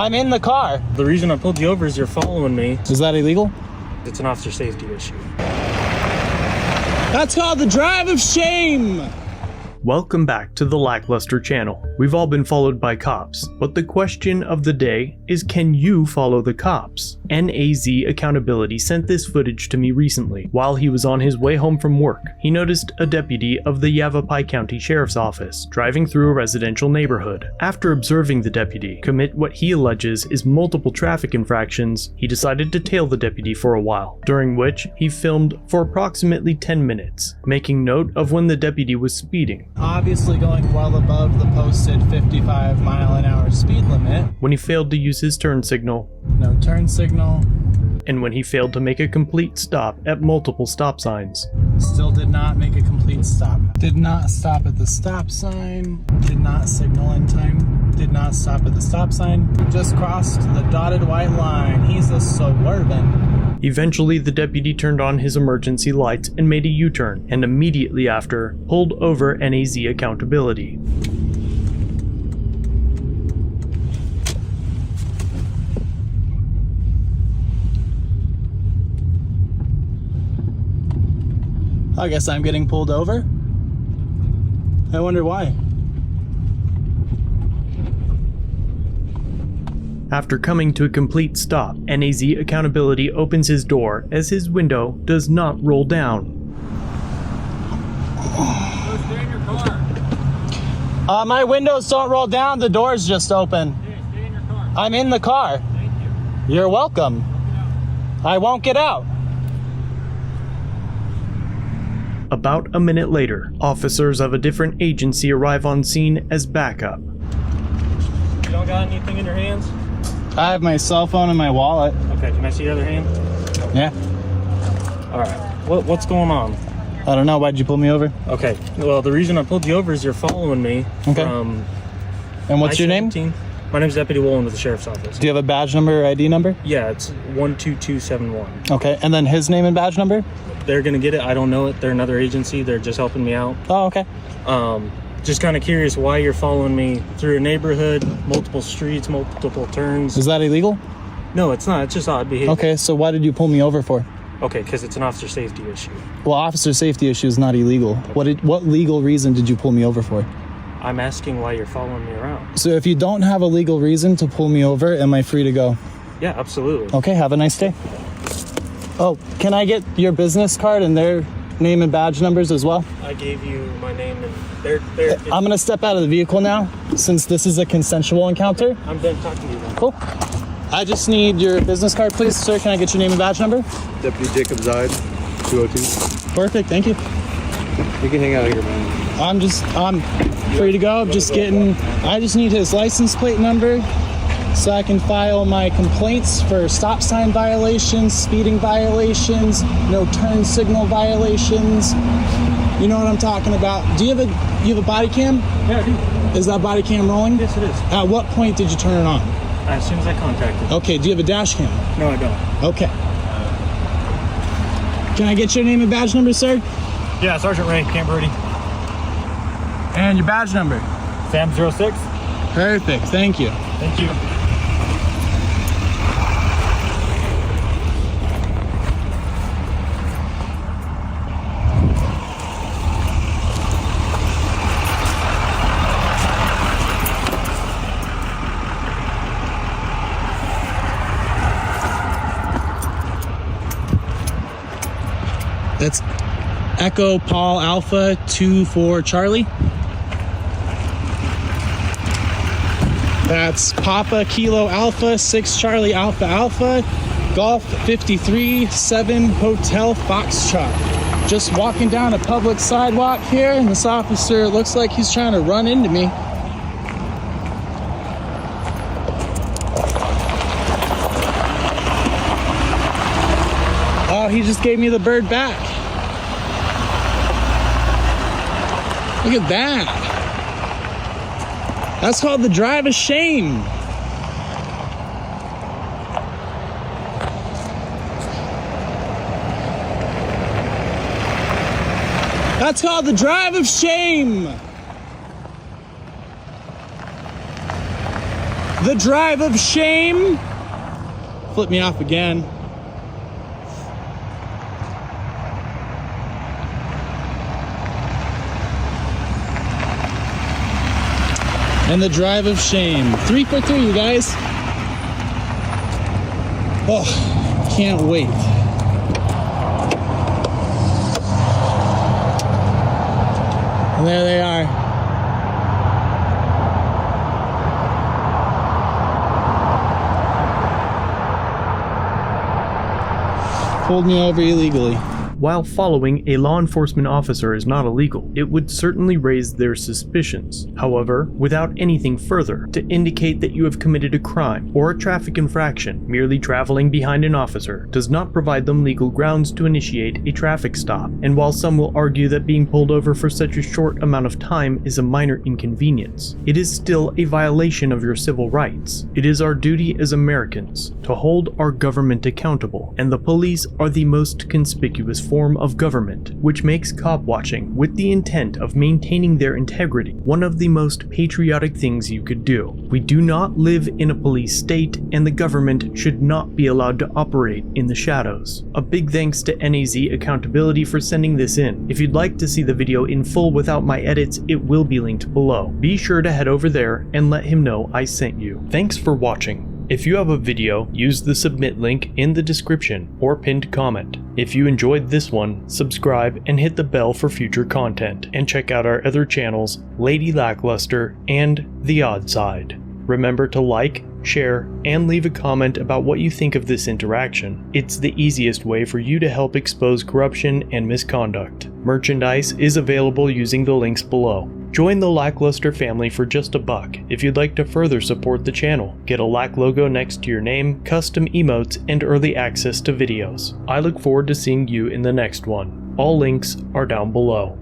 I'm in the car. The reason I pulled you over is you're following me. Is that illegal? It's an officer safety issue. That's called the drive of shame. Welcome back to the LackLuster channel. We've all been followed by cops, but the question of the day is, can you follow the cops? NAZ Accountability sent this footage to me recently. While he was on his way home from work, he noticed a deputy of the Yavapai County Sheriff's Office driving through a residential neighborhood. After observing the deputy commit what he alleges is multiple traffic infractions, he decided to tail the deputy for a while, during which he filmed for approximately 10 minutes, making note of when the deputy was speeding. Obviously going well above the posted 55-mile-an-hour speed limit. When he failed to use his turn signal, No turn signal. and when he failed to make a complete stop at multiple stop signs. Still did not make a complete stop. Did not stop at the stop sign. Did not signal in time. Did not stop at the stop sign. Just crossed the dotted white line. He's a Suburban. Eventually, the deputy turned on his emergency lights and made a U-turn, and immediately after, pulled over NAZ Accountability. I guess I'm getting pulled over. I wonder why. After coming to a complete stop, NAZ Accountability opens his door as his window does not roll down. Stay in your car. My windows don't roll down, the door's just open. Stay in your car. I'm in the car. Thank you. You're welcome. I won't get out. About a minute later, officers of a different agency arrive on scene as backup. You don't got anything in your hands? I have my cell phone and my wallet. Okay, can I see your other hand? Yeah. All right. What's going on? I don't know. Why'd you pull me over? Okay. Well, the reason I pulled you over is you're following me. Okay. From And what's your name? I-17. My name's Deputy Woolen with the Sheriff's Office. Do you have a badge number or ID number? Yeah, it's 12271. Okay. And then his name and badge number? They're gonna get it. I don't know it. They're another agency. They're just helping me out. Oh, okay. Just kind of curious why you're following me through a neighborhood, multiple streets, multiple turns. Is that illegal? No, it's not. It's just odd behavior. Okay, so why did you pull me over for? Okay, because it's an officer safety issue. Well, officer safety issue is not illegal. What legal reason did you pull me over for? I'm asking why you're following me around. So if you don't have a legal reason to pull me over, am I free to go? Yeah, absolutely. Okay, have a nice day. Oh, can I get your business card and their name and badge numbers as well? I gave you my name and I'm gonna step out of the vehicle now, since this is a consensual encounter. I'm done talking to you then. Cool. I just need your business card, please, sir. Can I get your name and badge number? Deputy Jacob Zide, 202. Perfect, thank you. You can hang out here, man. I'm free to go. I just need his license plate number so I can file my complaints for stop sign violations, speeding violations, no turn signal violations. You know what I'm talking about. Do you have a body cam? Yeah, I do. Is that body cam rolling? Yes, it is. At what point did you turn it on? As soon as I contacted. Okay, do you have a dash cam? No, I don't. Okay. Can I get your name and badge number, sir? Yeah, Sergeant Ray, Camp Rudy. And your badge number? Sam06. Perfect, thank you. Thank you. That's Echo Paul Alpha 24 Charlie. That's Papa Kilo Alpha 6 Charlie Alpha Alpha Golf 53 7 Hotel Foxtrot. Just walking down a public sidewalk here, and this officer looks like he's trying to run into me. Oh, he just gave me the bird back. Look at that. That's called the drive of shame. That's called the drive of shame. The drive of shame. Flip me off again. And the drive of shame. 3 for 3, you guys. Oh, can't wait. And there they are. Pulled me over illegally. While following a law enforcement officer is not illegal, it would certainly raise their suspicions. However, without anything further to indicate that you have committed a crime or a traffic infraction, merely traveling behind an officer does not provide them legal grounds to initiate a traffic stop. And while some will argue that being pulled over for such a short amount of time is a minor inconvenience, it is still a violation of your civil rights. It is our duty as Americans to hold our government accountable, and the police are the most conspicuous form of government, which makes cop watching with the intent of maintaining their integrity one of the most patriotic things you could do. We do not live in a police state, and the government should not be allowed to operate in the shadows. A big thanks to NAZ Accountability for sending this in. If you'd like to see the video in full without my edits, it will be linked below. Be sure to head over there and let him know I sent you. Thanks for watching. If you have a video, use the submit link in the description or pinned comment. If you enjoyed this one, subscribe and hit the bell for future content, and check out our other channels, Lady Lackluster and The Odd Side. Remember to like, share, and leave a comment about what you think of this interaction. It's the easiest way for you to help expose corruption and misconduct. Merchandise is available using the links below. Join the LackLuster family for just $1 if you'd like to further support the channel. Get a Lack logo next to your name, custom emotes, and early access to videos. I look forward to seeing you in the next one. All links are down below.